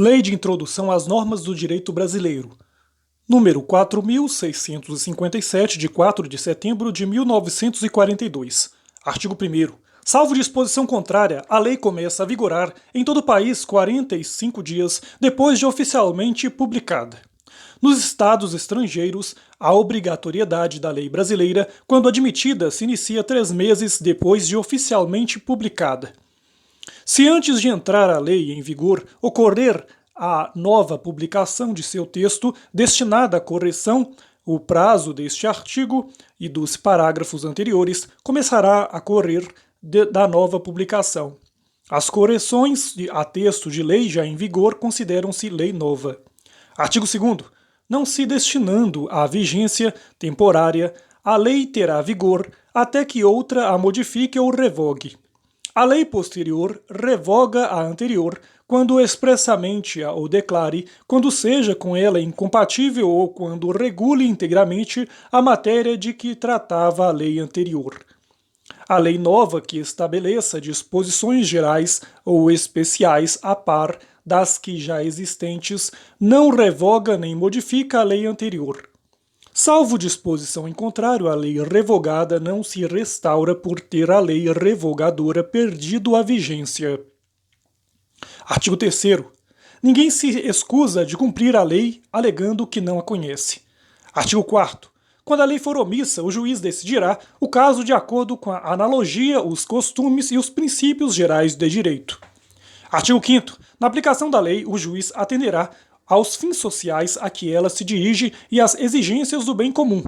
Lei de Introdução às Normas do Direito Brasileiro, número 4.657, de 4 de setembro de 1942. Artigo 1º. Salvo disposição contrária, a lei começa a vigorar em todo o país 45 dias depois de oficialmente publicada. Nos estados estrangeiros, a obrigatoriedade da lei brasileira, quando admitida, se inicia 3 meses depois de oficialmente publicada. Se antes de entrar a lei em vigor ocorrer a nova publicação de seu texto destinada à correção, o prazo deste artigo e dos parágrafos anteriores começará a correr da nova publicação. As correções a texto de lei já em vigor consideram-se lei nova. Artigo 2º. Não se destinando à vigência temporária, a lei terá vigor até que outra a modifique ou revogue. A lei posterior revoga a anterior quando expressamente a o declare, quando seja com ela incompatível ou quando regule integramente a matéria de que tratava a lei anterior. A lei nova que estabeleça disposições gerais ou especiais a par das que já existentes não revoga nem modifica a lei anterior. Salvo disposição em contrário, a lei revogada não se restaura por ter a lei revogadora perdido a vigência. Artigo 3º. Ninguém se excusa de cumprir a lei alegando que não a conhece. Artigo 4º. Quando a lei for omissa, o juiz decidirá o caso de acordo com a analogia, os costumes e os princípios gerais de direito. Artigo 5º. Na aplicação da lei, o juiz atenderá aos fins sociais a que ela se dirige e às exigências do bem comum.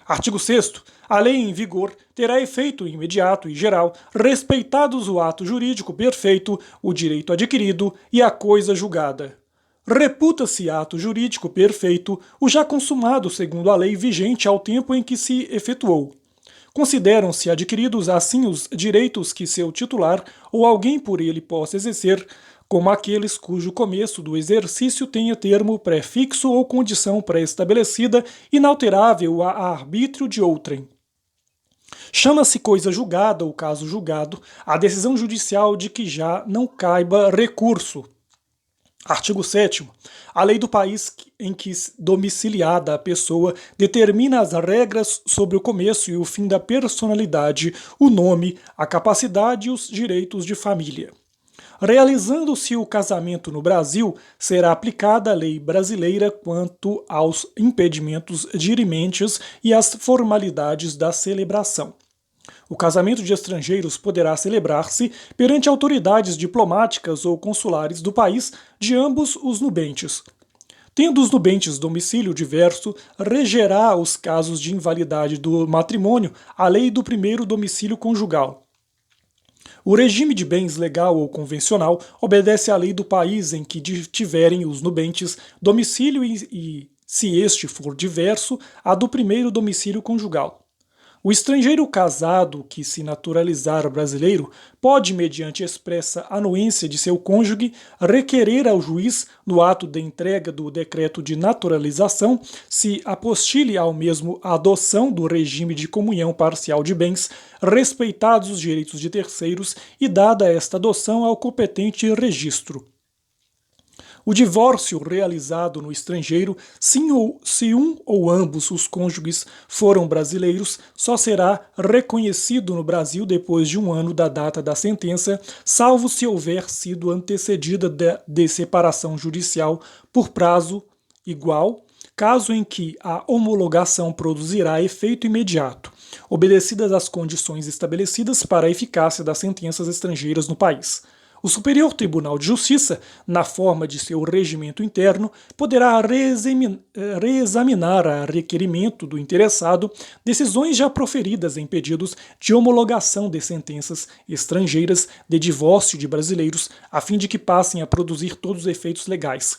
Artigo 6º. A lei em vigor terá efeito imediato e geral, respeitados o ato jurídico perfeito, o direito adquirido e a coisa julgada. Reputa-se ato jurídico perfeito o já consumado segundo a lei vigente ao tempo em que se efetuou. Consideram-se adquiridos assim os direitos que seu titular ou alguém por ele possa exercer, como aqueles cujo começo do exercício tenha termo pré-fixo ou condição pré-estabelecida, inalterável a arbítrio de outrem. Chama-se coisa julgada ou caso julgado a decisão judicial de que já não caiba recurso. Artigo 7º. A lei do país em que domiciliada a pessoa determina as regras sobre o começo e o fim da personalidade, o nome, a capacidade e os direitos de família. Realizando-se o casamento no Brasil, será aplicada a lei brasileira quanto aos impedimentos dirimentes e às formalidades da celebração. O casamento de estrangeiros poderá celebrar-se perante autoridades diplomáticas ou consulares do país de ambos os nubentes. Tendo os nubentes domicílio diverso, regerá os casos de invalidade do matrimônio a lei do primeiro domicílio conjugal. O regime de bens legal ou convencional obedece à lei do país em que tiverem os nubentes domicílio e, se este for diverso, a do primeiro domicílio conjugal. O estrangeiro casado que se naturalizar brasileiro pode, mediante expressa anuência de seu cônjuge, requerer ao juiz, no ato de entrega do decreto de naturalização, se apostile ao mesmo a adoção do regime de comunhão parcial de bens, respeitados os direitos de terceiros e dada esta adoção ao competente registro. O divórcio realizado no estrangeiro, se um ou ambos os cônjuges foram brasileiros, só será reconhecido no Brasil depois de 1 ano da data da sentença, salvo se houver sido antecedida de separação judicial por prazo igual, caso em que a homologação produzirá efeito imediato, obedecidas as condições estabelecidas para a eficácia das sentenças estrangeiras no país. O Superior Tribunal de Justiça, na forma de seu regimento interno, poderá reexaminar a requerimento do interessado decisões já proferidas em pedidos de homologação de sentenças estrangeiras de divórcio de brasileiros, a fim de que passem a produzir todos os efeitos legais.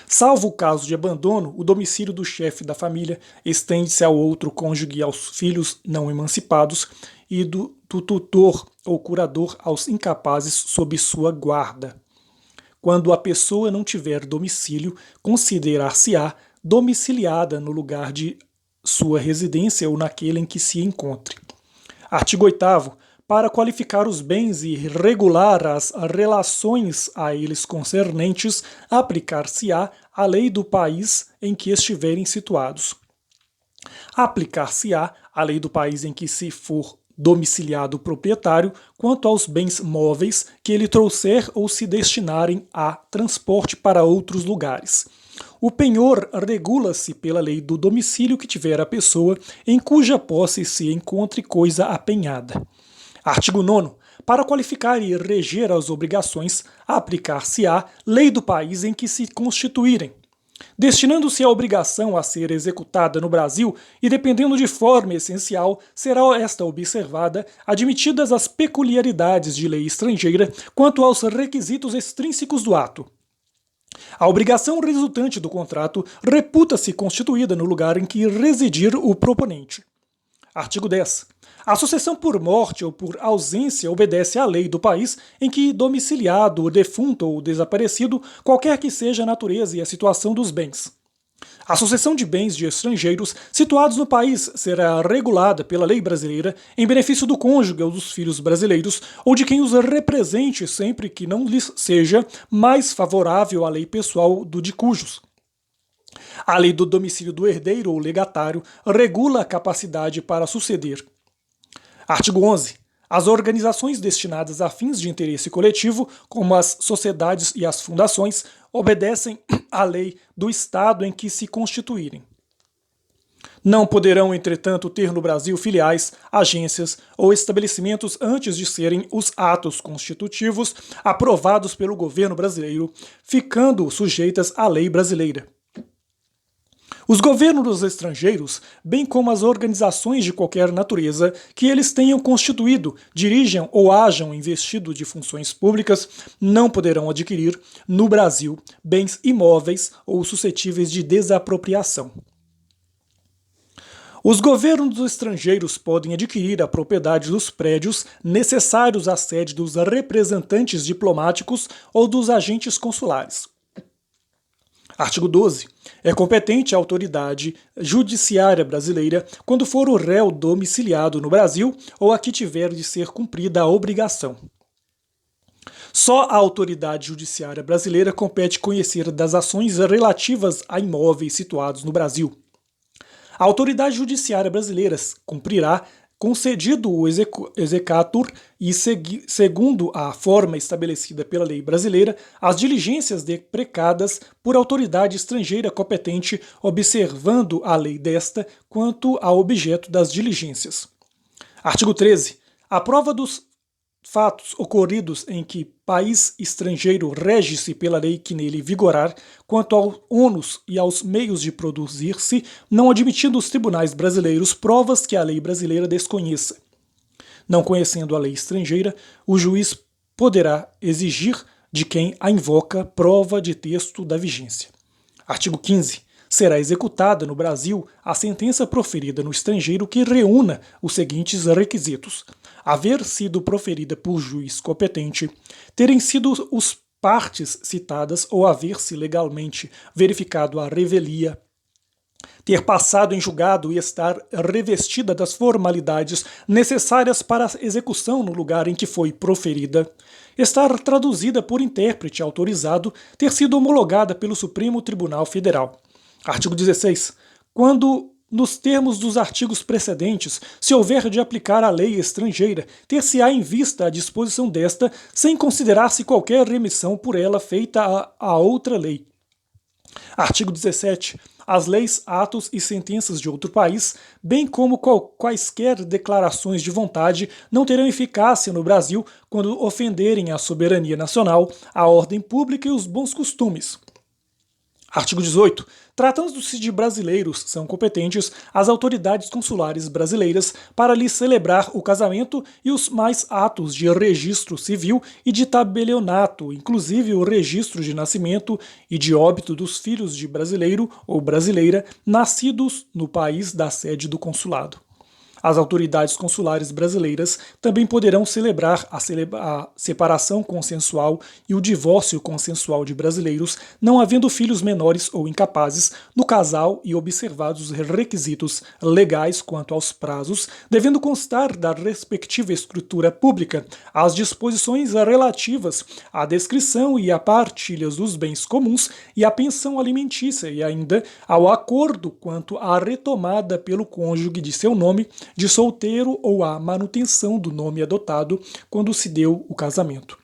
Salvo o caso de abandono, o domicílio do chefe da família estende-se ao outro cônjuge e aos filhos não emancipados e do tutor ou curador aos incapazes sob sua guarda. Quando a pessoa não tiver domicílio, considerar-se-á domiciliada no lugar de sua residência ou naquele em que se encontre. Artigo 8º. para qualificar os bens e regular as relações a eles concernentes, aplicar-se-á a lei do país em que estiverem situados. Aplicar-se-á a lei do país em que se for domiciliado o proprietário quanto aos bens móveis que ele trouxer ou se destinarem a transporte para outros lugares. O penhor regula-se pela lei do domicílio que tiver a pessoa em cuja posse se encontre coisa apenhada. Artigo 9º. Para qualificar e reger as obrigações, aplicar-se-á lei do país em que se constituírem. Destinando-se a obrigação a ser executada no Brasil e dependendo de forma essencial, será esta observada, admitidas as peculiaridades de lei estrangeira quanto aos requisitos extrínsecos do ato. A obrigação resultante do contrato reputa-se constituída no lugar em que residir o proponente. Artigo 10. A sucessão por morte ou por ausência obedece à lei do país em que domiciliado o defunto ou desaparecido, qualquer que seja a natureza e a situação dos bens. A sucessão de bens de estrangeiros situados no país será regulada pela lei brasileira em benefício do cônjuge ou dos filhos brasileiros ou de quem os represente sempre que não lhes seja mais favorável à lei pessoal do de cujos. A lei do domicílio do herdeiro ou legatário regula a capacidade para suceder. Artigo 11. As organizações destinadas a fins de interesse coletivo, como as sociedades e as fundações, obedecem à lei do Estado em que se constituírem. Não poderão, entretanto, ter no Brasil filiais, agências ou estabelecimentos antes de serem os atos constitutivos aprovados pelo governo brasileiro, ficando sujeitas à lei brasileira. Os governos estrangeiros, bem como as organizações de qualquer natureza que eles tenham constituído, dirijam ou hajam investido de funções públicas, não poderão adquirir, no Brasil, bens imóveis ou suscetíveis de desapropriação. Os governos estrangeiros podem adquirir a propriedade dos prédios necessários à sede dos representantes diplomáticos ou dos agentes consulares. Artigo 12. É competente a autoridade judiciária brasileira quando for o réu domiciliado no Brasil ou a que tiver de ser cumprida a obrigação. Só a autoridade judiciária brasileira compete conhecer das ações relativas a imóveis situados no Brasil. A autoridade judiciária brasileira cumprirá, concedido o exequatur e segundo a forma estabelecida pela lei brasileira, as diligências deprecadas por autoridade estrangeira competente, observando a lei desta quanto ao objeto das diligências. Artigo 13. A prova dos fatos ocorridos em que país estrangeiro rege-se pela lei que nele vigorar, quanto ao ônus e aos meios de produzir-se, não admitindo os tribunais brasileiros provas que a lei brasileira desconheça. Não conhecendo a lei estrangeira, o juiz poderá exigir de quem a invoca prova de texto da vigência. Artigo 15. Será executada no Brasil a sentença proferida no estrangeiro que reúna os seguintes requisitos: haver sido proferida por juiz competente, terem sido os partes citadas ou haver-se legalmente verificado a revelia, ter passado em julgado e estar revestida das formalidades necessárias para a execução no lugar em que foi proferida, estar traduzida por intérprete autorizado, ter sido homologada pelo Supremo Tribunal Federal. Artigo 16. Quando, nos termos dos artigos precedentes, se houver de aplicar a lei estrangeira, ter-se-á em vista a disposição desta, sem considerar-se qualquer remissão por ela feita a outra lei. Artigo 17. As leis, atos e sentenças de outro país, bem como quaisquer declarações de vontade, não terão eficácia no Brasil quando ofenderem a soberania nacional, a ordem pública e os bons costumes. Artigo 18. Tratando-se de brasileiros, são competentes as autoridades consulares brasileiras para lhes celebrar o casamento e os mais atos de registro civil e de tabelionato, inclusive o registro de nascimento e de óbito dos filhos de brasileiro ou brasileira nascidos no país da sede do consulado. As autoridades consulares brasileiras também poderão celebrar a separação consensual e o divórcio consensual de brasileiros, não havendo filhos menores ou incapazes no casal e observados os requisitos legais quanto aos prazos, devendo constar da respectiva escritura pública as disposições relativas à descrição e à partilha dos bens comuns e à pensão alimentícia e ainda ao acordo quanto à retomada pelo cônjuge de seu nome de solteiro ou a manutenção do nome adotado quando se deu o casamento.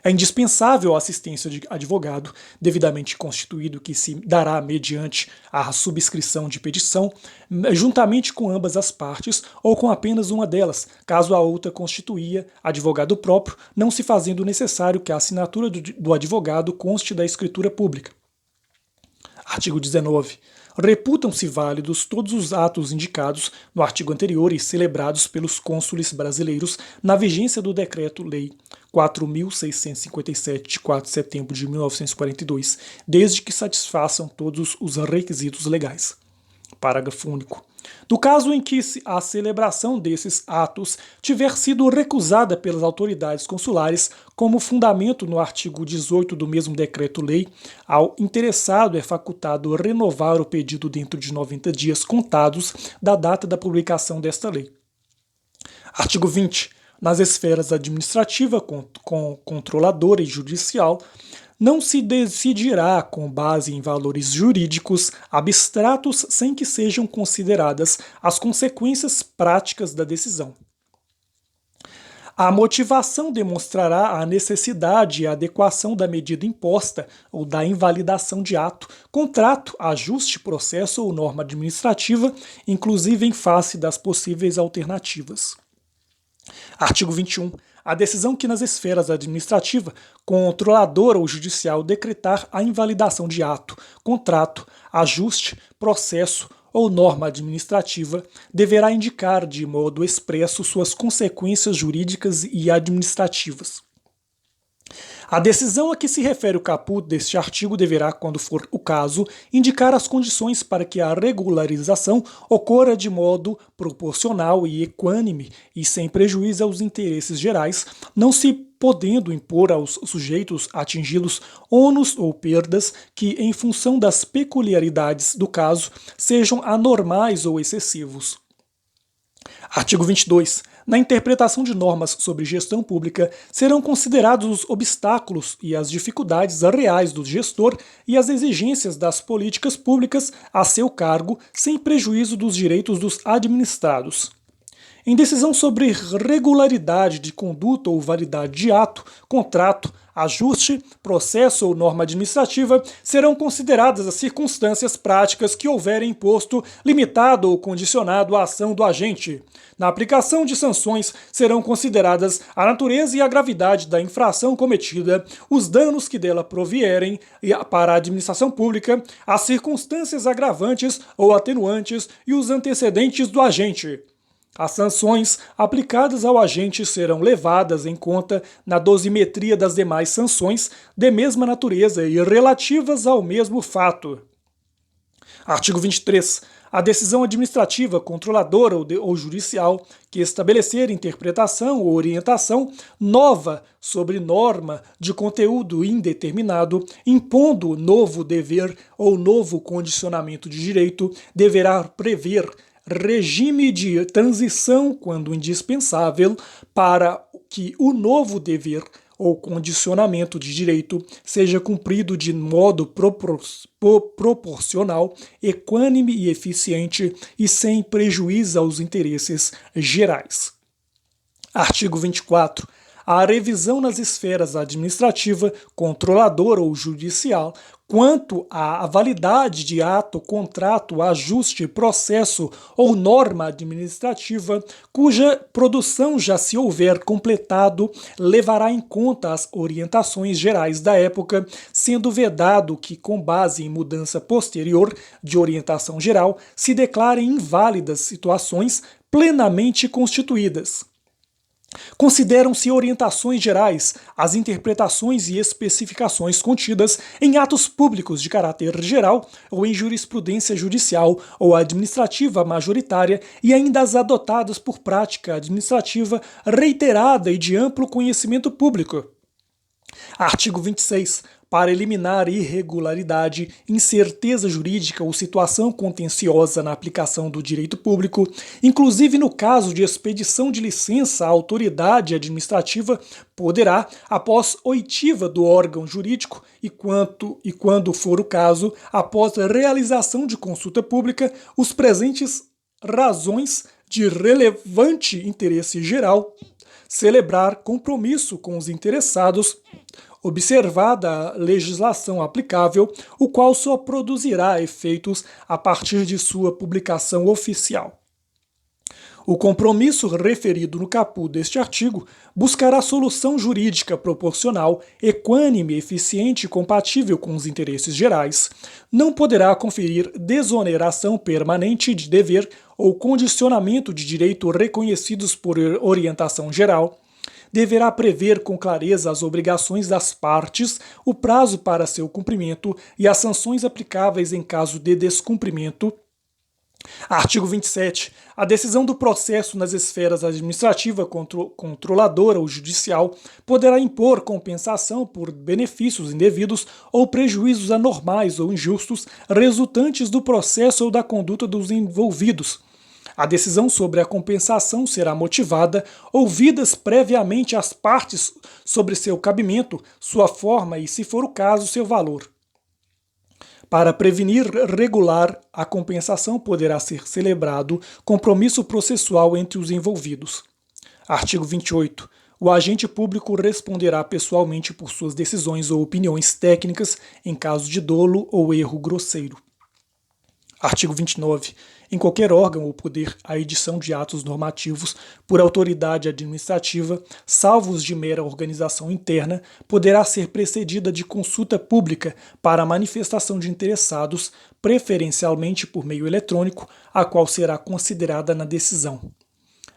É indispensável a assistência de advogado, devidamente constituído, que se dará mediante a subscrição de petição, juntamente com ambas as partes ou com apenas uma delas, caso a outra constituía advogado próprio, não se fazendo necessário que a assinatura do advogado conste da escritura pública. Artigo 19. Reputam-se válidos todos os atos indicados no artigo anterior e celebrados pelos cônsules brasileiros na vigência do Decreto-Lei 4.657, de 4 de setembro de 1942, desde que satisfaçam todos os requisitos legais. Parágrafo único. No caso em que a celebração desses atos tiver sido recusada pelas autoridades consulares, como fundamento no artigo 18 do mesmo decreto-lei, ao interessado é facultado renovar o pedido dentro de 90 dias contados da data da publicação desta lei. Artigo 20. Nas esferas administrativa, controladora e judicial, não se decidirá com base em valores jurídicos abstratos sem que sejam consideradas as consequências práticas da decisão. A motivação demonstrará a necessidade e a adequação da medida imposta ou da invalidação de ato, contrato, ajuste, processo ou norma administrativa, inclusive em face das possíveis alternativas. Artigo 21. A decisão que nas esferas administrativa, controladora ou judicial decretar a invalidação de ato, contrato, ajuste, processo ou norma administrativa deverá indicar de modo expresso suas consequências jurídicas e administrativas. A decisão a que se refere o caput deste artigo deverá, quando for o caso, indicar as condições para que a regularização ocorra de modo proporcional e equânime e sem prejuízo aos interesses gerais, não se podendo impor aos sujeitos atingi-los ônus ou perdas que, em função das peculiaridades do caso, sejam anormais ou excessivos. Artigo 22. Na interpretação de normas sobre gestão pública, serão considerados os obstáculos e as dificuldades reais do gestor e as exigências das políticas públicas a seu cargo, sem prejuízo dos direitos dos administrados. Em decisão sobre regularidade de conduta ou validade de ato, contrato, ajuste, processo ou norma administrativa, serão consideradas as circunstâncias práticas que houverem imposto, limitado ou condicionado a ação do agente. Na aplicação de sanções, serão consideradas a natureza e a gravidade da infração cometida, os danos que dela provierem para a administração pública, as circunstâncias agravantes ou atenuantes e os antecedentes do agente. As sanções aplicadas ao agente serão levadas em conta na dosimetria das demais sanções de mesma natureza e relativas ao mesmo fato. Artigo 23. A decisão administrativa, controladora ou judicial que estabelecer interpretação ou orientação nova sobre norma de conteúdo indeterminado, impondo novo dever ou novo condicionamento de direito, deverá prever regime de transição quando indispensável para que o novo dever ou condicionamento de direito seja cumprido de modo proporcional, equânime e eficiente e sem prejuízo aos interesses gerais. Artigo 24. A revisão nas esferas administrativa, controladora ou judicial, quanto à validade de ato, contrato, ajuste, processo ou norma administrativa, cuja produção já se houver completado, levará em conta as orientações gerais da época, sendo vedado que, com base em mudança posterior de orientação geral, se declarem inválidas situações plenamente constituídas. Consideram-se orientações gerais as interpretações e especificações contidas em atos públicos de caráter geral ou em jurisprudência judicial ou administrativa majoritária e ainda as adotadas por prática administrativa reiterada e de amplo conhecimento público. Artigo 26. Para eliminar irregularidade, incerteza jurídica ou situação contenciosa na aplicação do direito público, inclusive no caso de expedição de licença, a autoridade administrativa poderá, após oitiva do órgão jurídico e quando for o caso, após a realização de consulta pública, os presentes razões de relevante interesse geral, celebrar compromisso com os interessados, observada a legislação aplicável, o qual só produzirá efeitos a partir de sua publicação oficial. O compromisso referido no caput deste artigo buscará solução jurídica proporcional, equânime, eficiente e compatível com os interesses gerais, não poderá conferir desoneração permanente de dever ou condicionamento de direito reconhecidos por orientação geral, deverá prever com clareza as obrigações das partes, o prazo para seu cumprimento e as sanções aplicáveis em caso de descumprimento. Artigo 27. A decisão do processo nas esferas administrativa, controladora ou judicial poderá impor compensação por benefícios indevidos ou prejuízos anormais ou injustos resultantes do processo ou da conduta dos envolvidos. A decisão sobre a compensação será motivada, ouvidas previamente as partes sobre seu cabimento, sua forma e, se for o caso, seu valor. Para prevenir regular a compensação poderá ser celebrado compromisso processual entre os envolvidos. Artigo 28. O agente público responderá pessoalmente por suas decisões ou opiniões técnicas em caso de dolo ou erro grosseiro. Artigo 29. Em qualquer órgão ou poder, a edição de atos normativos por autoridade administrativa, salvo os de mera organização interna, poderá ser precedida de consulta pública para a manifestação de interessados, preferencialmente por meio eletrônico, a qual será considerada na decisão.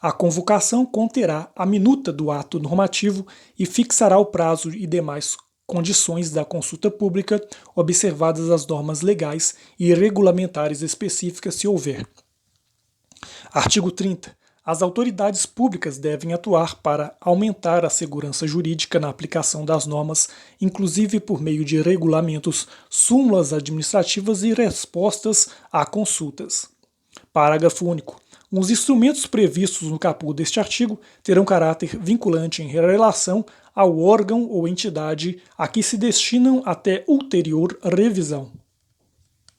A convocação conterá a minuta do ato normativo e fixará o prazo e demais condições da consulta pública, observadas as normas legais e regulamentares específicas se houver. Artigo 30. As autoridades públicas devem atuar para aumentar a segurança jurídica na aplicação das normas, inclusive por meio de regulamentos, súmulas administrativas e respostas a consultas. Parágrafo único. Os instrumentos previstos no caput deste artigo terão caráter vinculante em relação ao órgão ou entidade a que se destinam até ulterior revisão.